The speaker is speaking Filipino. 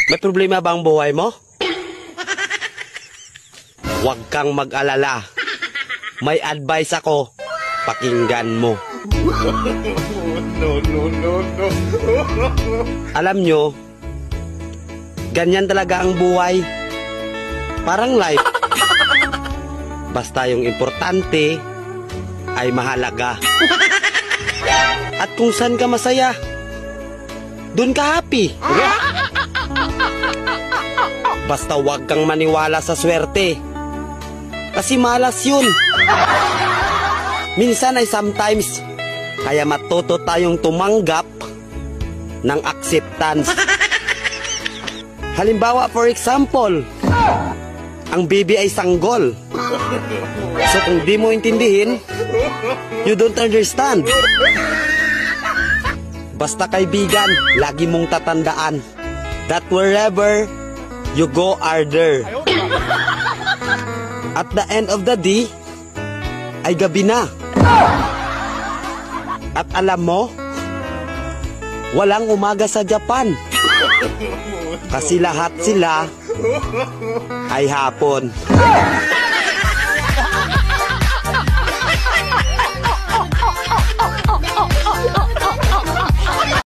May problema ba ang buhay mo? Huwag kang mag-alala. May advice ako. Pakinggan mo. No. Alam nyo, ganyan talaga ang buhay. Parang life. Basta yung importante ay mahalaga. At kung saan ka masaya, dun ka happy. Basta huwag kang maniwala sa swerte. Kasi malas yun. Minsan ay sometimes. Kaya matuto tayong tumanggap ng acceptance. Halimbawa, for example, ang baby ay sanggol. So kung di mo intindihin, you don't understand. Basta kaibigan, lagi mong tatandaan that wherever you go are there. At the end of the day, ay gabi na. At alam mo, walang umaga sa Japan. Kasi lahat sila ay hapon.